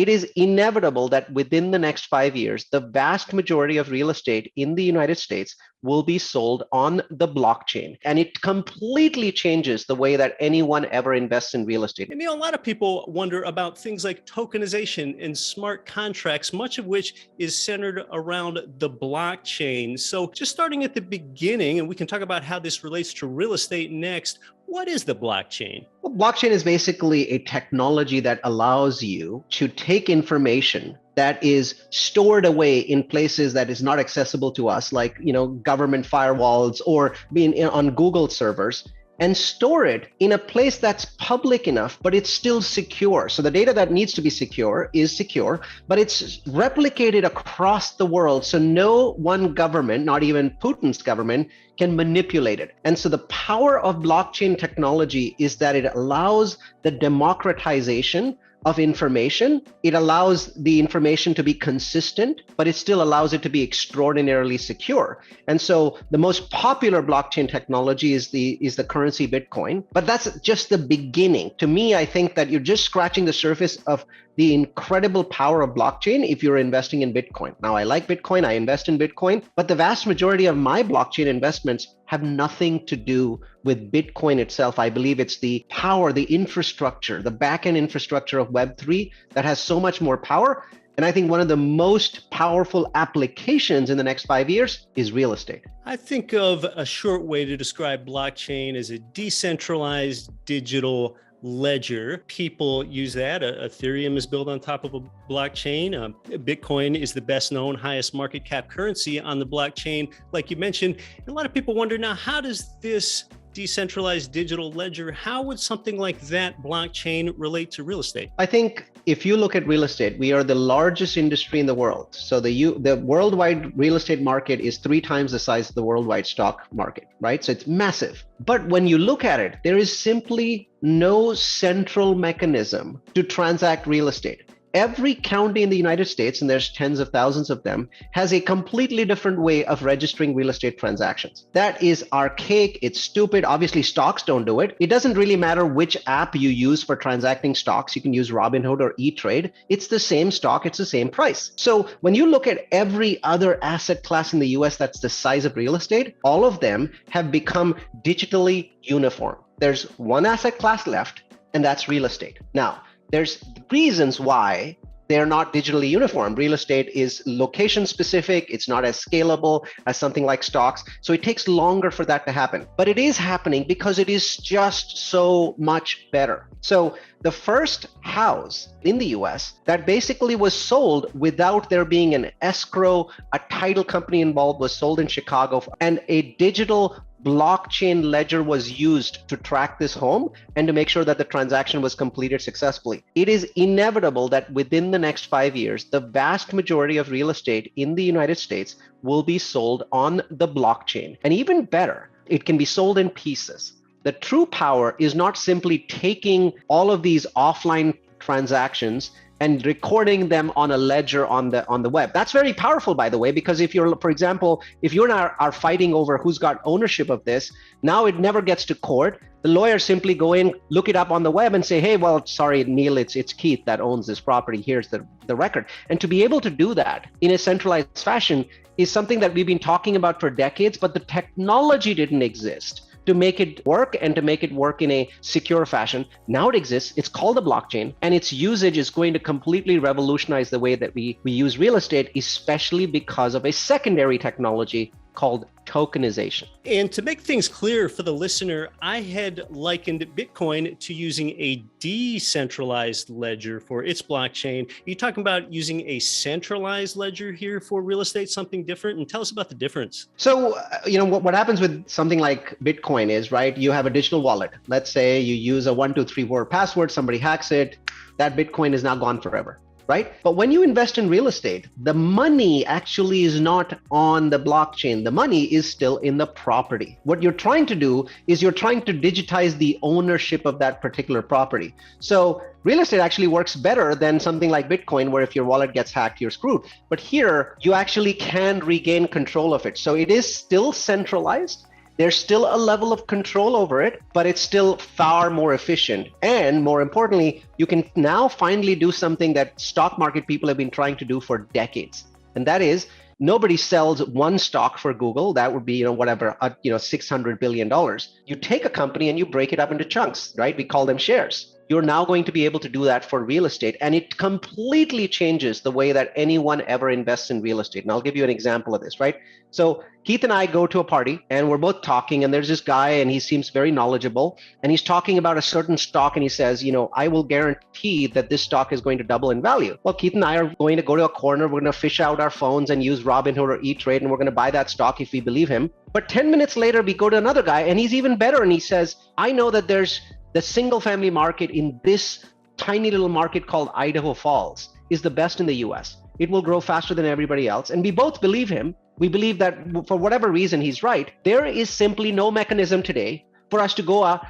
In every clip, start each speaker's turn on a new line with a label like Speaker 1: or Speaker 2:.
Speaker 1: it is inevitable that within the next 5 years, the vast majority of real estate in the United States will be sold on the blockchain. And it completely changes the way that anyone ever invests in real estate.
Speaker 2: And a lot of people wonder about things like tokenization and smart contracts, much of which is centered around the blockchain. So just starting at the beginning, and we can talk about how this relates to real estate next, what is the blockchain?
Speaker 1: Well, blockchain is basically a technology that allows you to take information that is stored away in places that is not accessible to us, like government firewalls or being on Google servers, and store it in a place that's public enough, but it's still secure. So the data that needs to be secure is secure, but it's replicated across the world. So no one government, not even Putin's government, can manipulate it. And so the power of blockchain technology is that it allows the democratization of information. It allows the information to be consistent, but it still allows it to be extraordinarily secure. And so the most popular blockchain technology is the currency Bitcoin, but that's just the beginning. To me, I think that you're just scratching the surface of the incredible power of blockchain if you're investing in Bitcoin. Now, I like Bitcoin, I invest in Bitcoin, but the vast majority of my blockchain investments have nothing to do with Bitcoin itself. I believe it's the power, the infrastructure, the backend infrastructure of Web3 that has so much more power. And I think one of the most powerful applications in the next 5 years is real estate.
Speaker 2: I think of a short way to describe blockchain as a decentralized digital ledger. People use that. Ethereum is built on top of a blockchain. Bitcoin is the best known, highest market cap currency on the blockchain, like you mentioned. And a lot of people wonder now, how does this decentralized digital ledger, how would something like that blockchain relate to real estate?
Speaker 1: I think if you look at real estate, we are the largest industry in the world. So the worldwide real estate market is 3 times the size of the worldwide stock market, right? So it's massive. But when you look at it, there is simply no central mechanism to transact real estate. Every county in the United States, and there's tens of thousands of them, has a completely different way of registering real estate transactions. That is archaic, it's stupid. Obviously, stocks don't do it. It doesn't really matter which app you use for transacting stocks. You can use Robinhood or E-Trade. It's the same stock, it's the same price. So when you look at every other asset class in the US that's the size of real estate, all of them have become digitally uniform. There's one asset class left, and that's real estate. Now, there's reasons why they're not digitally uniform. Real estate is location specific. It's not as scalable as something like stocks. So it takes longer for that to happen. But it is happening because it is just so much better. So the first house in the US that basically was sold without there being an escrow, a title company involved, was sold in Chicago, and a digital blockchain ledger was used to track this home and to make sure that the transaction was completed successfully. It is inevitable that within the next 5 years, the vast majority of real estate in the United States will be sold on the blockchain. And even better, it can be sold in pieces. The true power is not simply taking all of these offline transactions and recording them on a ledger on the web. That's very powerful, by the way, because if you're, for example, if you and I are fighting over who's got ownership of this, now it never gets to court. The lawyers simply go in, look it up on the web and say, hey, well, sorry, Neil, it's Keith that owns this property. Here's the record. And to be able to do that in a centralized fashion is something that we've been talking about for decades, but the technology didn't exist to make it work and to make it work in a secure fashion. Now it exists. It's called a blockchain, and its usage is going to completely revolutionize the way that we use real estate, especially because of a secondary technology called tokenization.
Speaker 2: And to make things clear for the listener, I had likened Bitcoin to using a decentralized ledger for its blockchain. Are you talking about using a centralized ledger here for real estate, something different? And tell us about the difference.
Speaker 1: So, what happens with something like Bitcoin is, right, you have a digital wallet. Let's say you use a 1, 2, 3, 4 password, somebody hacks it, that Bitcoin is now gone forever. Right? But when you invest in real estate, the money actually is not on the blockchain. The money is still in the property. What you're trying to do is you're trying to digitize the ownership of that particular property. So real estate actually works better than something like Bitcoin, where if your wallet gets hacked, you're screwed. But here, you actually can regain control of it. So it is still centralized. There's still a level of control over it, but it's still far more efficient. And more importantly, you can now finally do something that stock market people have been trying to do for decades. And that is, nobody sells one stock for Google. That would be, whatever, $600 billion. You take a company and you break it up into chunks, right? We call them shares. You're now going to be able to do that for real estate. And it completely changes the way that anyone ever invests in real estate. And I'll give you an example of this, right? So Keith and I go to a party and we're both talking, and there's this guy and he seems very knowledgeable, and he's talking about a certain stock, and he says, I will guarantee that this stock is going to double in value. Well, Keith and I are going to go to a corner, we're going to fish out our phones and use Robinhood or E-Trade, and we're going to buy that stock if we believe him. But 10 minutes later, we go to another guy and he's even better, and he says, I know that there's the single family market in this tiny little market called Idaho Falls is the best in the US. It will grow faster than everybody else. And we both believe him. We believe that for whatever reason he's right. There is simply no mechanism today for us to go out,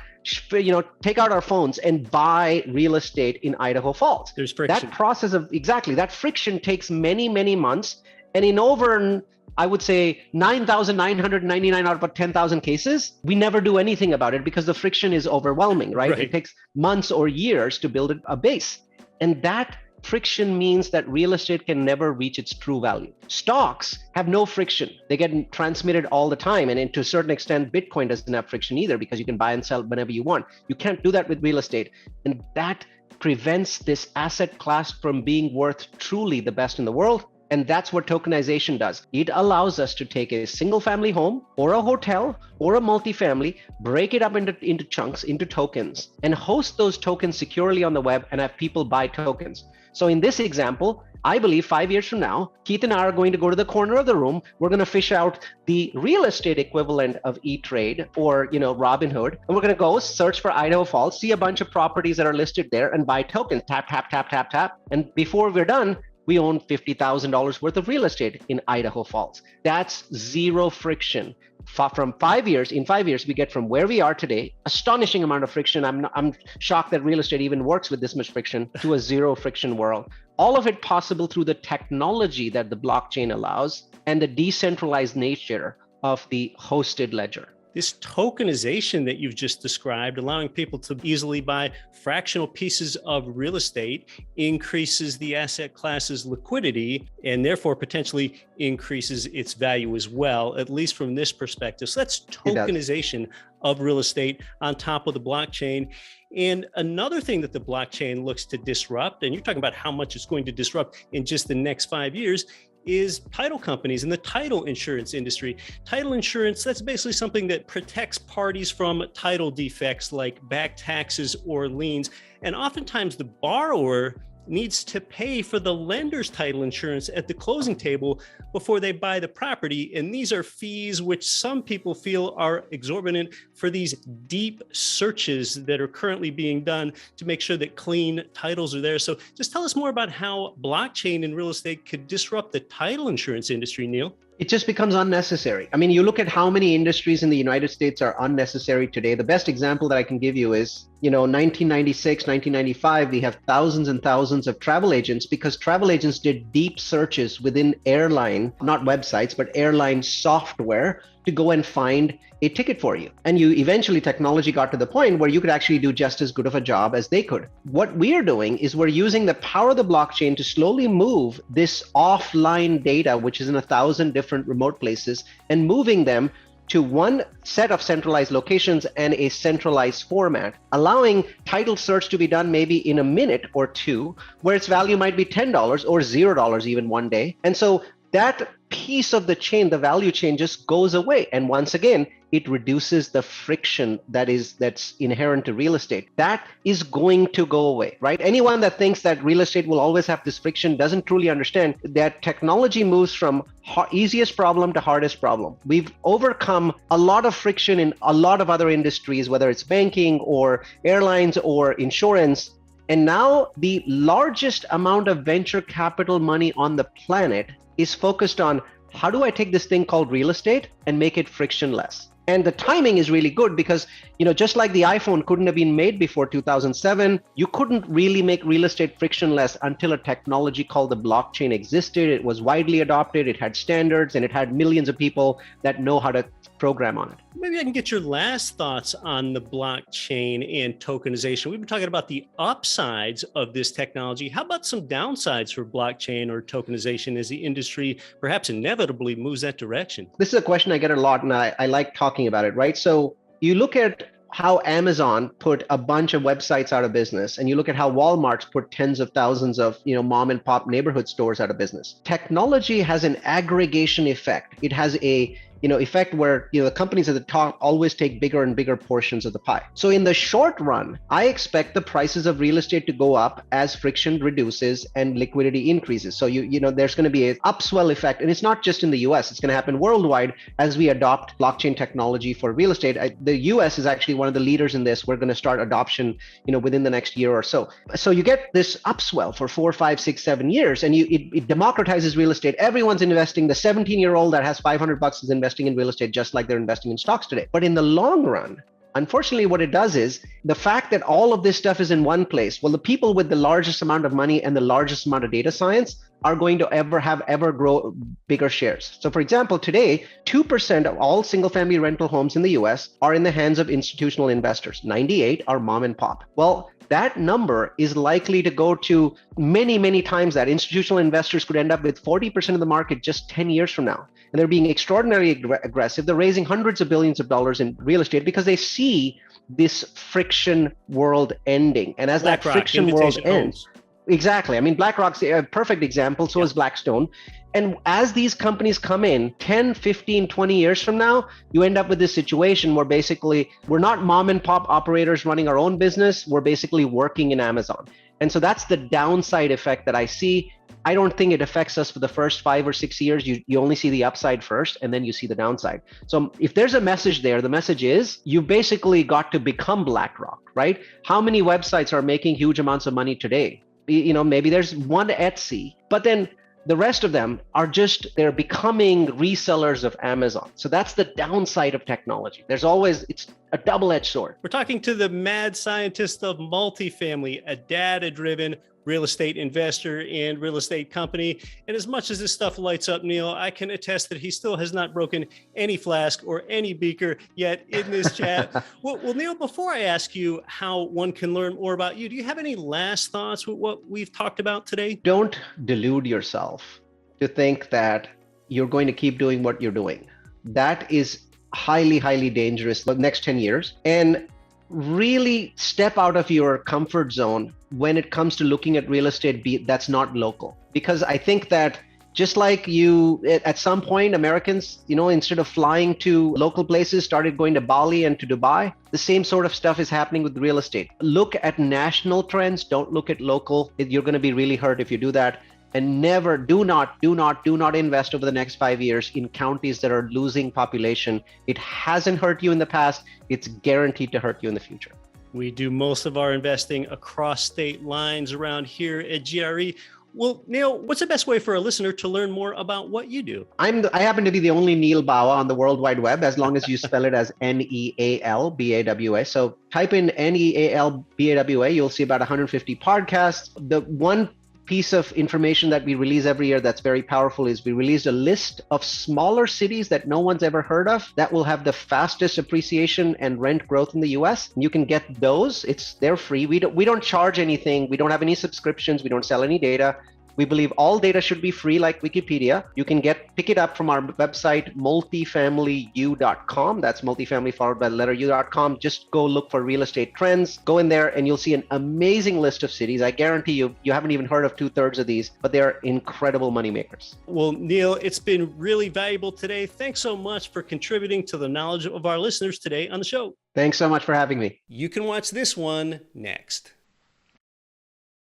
Speaker 1: take out our phones and buy real estate in Idaho Falls.
Speaker 2: There's friction.
Speaker 1: That process of that friction takes many, many months. And in over, I would say 9,999 out of 10,000 cases, we never do anything about it because the friction is overwhelming, right? It takes months or years to build a base. And that friction means that real estate can never reach its true value. Stocks have no friction. They get transmitted all the time. And to a certain extent, Bitcoin doesn't have friction either because you can buy and sell whenever you want. You can't do that with real estate. And that prevents this asset class from being worth truly the best in the world. And that's what tokenization does. It allows us to take a single family home or a hotel or a multifamily, break it up into chunks, into tokens, and host those tokens securely on the web and have people buy tokens. So in this example, I believe 5 years from now, Keith and I are going to go to the corner of the room. We're going to fish out the real estate equivalent of E-Trade or, Robinhood. And we're going to go search for Idaho Falls, see a bunch of properties that are listed there and buy tokens, tap, tap, tap, tap, tap. And before we're done, we own $50,000 worth of real estate in Idaho Falls. That's zero friction. From 5 years, in 5 years, we get from where we are today, astonishing amount of friction. I'm shocked that real estate even works with this much friction, to a zero friction world. All of it possible through the technology that the blockchain allows and the decentralized nature of the hosted ledger.
Speaker 2: This tokenization that you've just described, allowing people to easily buy fractional pieces of real estate, increases the asset class's liquidity and therefore potentially increases its value as well, at least from this perspective. So that's tokenization of real estate on top of the blockchain. And another thing that the blockchain looks to disrupt, and you're talking about how much it's going to disrupt in just the next 5 years, is title companies and the title insurance industry. Title insurance, that's basically something that protects parties from title defects like back taxes or liens. And oftentimes the borrower needs to pay for the lender's title insurance at the closing table before they buy the property. And these are fees which some people feel are exorbitant for these deep searches that are currently being done to make sure that clean titles are there. So just tell us more about how blockchain in real estate could disrupt the title insurance industry, Neil.
Speaker 1: It just becomes unnecessary. I mean, you look at how many industries in the United States are unnecessary today. The best example that I can give you is, 1996, 1995, we have thousands and thousands of travel agents because travel agents did deep searches within airline, not websites, but airline software to go and find a ticket for you. And eventually technology got to the point where you could actually do just as good of a job as they could. What we're doing is we're using the power of the blockchain to slowly move this offline data, which is in 1,000 different remote places, and moving them to one set of centralized locations and a centralized format, allowing title search to be done maybe in a minute or two, where its value might be $10 or $0 even one day. And so that piece of the chain, the value chain, just goes away. And once again, it reduces the friction that's inherent to real estate. That is going to go away, right? Anyone that thinks that real estate will always have this friction doesn't truly understand that technology moves from easiest problem to hardest problem. We've overcome a lot of friction in a lot of other industries, whether it's banking or airlines or insurance. And now the largest amount of venture capital money on the planet is focused on how do I take this thing called real estate and make it frictionless? And the timing is really good because, just like the iPhone couldn't have been made before 2007, you couldn't really make real estate frictionless until a technology called the blockchain existed. It was widely adopted, it had standards, and it had millions of people that know how to program on it.
Speaker 2: Maybe I can get your last thoughts on the blockchain and tokenization. We've been talking about the upsides of this technology. How about some downsides for blockchain or tokenization as the industry perhaps inevitably moves that direction?
Speaker 1: This is a question I get a lot, and I like talking about it, right? So you look at how Amazon put a bunch of websites out of business, and you look at how Walmart's put tens of thousands of mom and pop neighborhood stores out of business. Technology has an aggregation effect. It has a effect where the companies at the top always take bigger and bigger portions of the pie. So in the short run, I expect the prices of real estate to go up as friction reduces and liquidity increases. So there's going to be an upswell effect, and it's not just in the US. It's going to happen worldwide as we adopt blockchain technology for real estate. The US is actually one of the leaders in this. We're going to start adoption within the next year or so. So you get this upswell for 4, 5, 6, 7 years, and it democratizes real estate. Everyone's investing. The 17-year-old that has $500 is investing in real estate just like they're investing in stocks today. But in the long run, unfortunately, what it does is the fact that all of this stuff is in one place. Well, the people with the largest amount of money and the largest amount of data science are going to ever grow bigger shares. So for example, today, 2% of all single family rental homes in the US are in the hands of institutional investors. 98 are mom and pop. Well, that number is likely to go to many, many times that. Institutional investors could end up with 40% of the market just 10 years from now. And they're being extraordinarily aggressive. They're raising hundreds of billions of dollars in real estate because they see this friction world ending. And as that friction world ends, exactly. I mean, BlackRock's a perfect example. So is Blackstone. And as these companies come in 10, 15, 20 years from now, you end up with this situation where basically we're not mom and pop operators running our own business. We're basically working in Amazon. And so that's the downside effect that I see. I don't think it affects us for the first 5 or 6 years. You only see the upside first, and then you see the downside. So if there's a message there, the message is you basically got to become BlackRock, right? How many websites are making huge amounts of money today? Maybe there's one Etsy, but then the rest of them are they're becoming resellers of Amazon. So that's the downside of technology. It's a double-edged sword.
Speaker 2: We're talking to the mad scientist of multifamily, a data-driven real estate investor and real estate company. And as much as this stuff lights up Neil, I can attest that he still has not broken any flask or any beaker yet in this chat. Well, Neil, before I ask you how one can learn more about you, do you have any last thoughts with what we've talked about today?
Speaker 1: Don't delude yourself to think that you're going to keep doing what you're doing. That is highly, highly dangerous the next 10 years. And really step out of your comfort zone when it comes to looking at real estate that's not local. Because I think that just like at some point, Americans, instead of flying to local places, started going to Bali and to Dubai, the same sort of stuff is happening with real estate. Look at national trends, don't look at local. You're going to be really hurt if you do that. And do not invest over the next 5 years in counties that are losing population. It hasn't hurt you in the past. It's guaranteed to hurt you in the future.
Speaker 2: We do most of our investing across state lines around here at GRE. Well, Neil, what's the best way for a listener to learn more about what you do?
Speaker 1: I happen to be the only Neil Bawa on the World Wide Web, as long as you spell it as Nealbawa. So type in Nealbawa, you'll see about 150 podcasts. The one piece of information that we release every year that's very powerful is we released a list of smaller cities that no one's ever heard of that will have the fastest appreciation and rent growth in the US. You can get those. They're free. We don't charge anything. We don't have any subscriptions. We don't sell any data. We believe all data should be free, like Wikipedia. You can pick it up from our website, multifamilyu.com. That's multifamily followed by the letter u.com. Just go look for real estate trends. Go in there and you'll see an amazing list of cities. I guarantee you haven't even heard of 2/3 of these, but they are incredible moneymakers.
Speaker 2: Well, Neil, it's been really valuable today. Thanks so much for contributing to the knowledge of our listeners today on the show.
Speaker 1: Thanks so much for having me.
Speaker 2: You can watch this one next.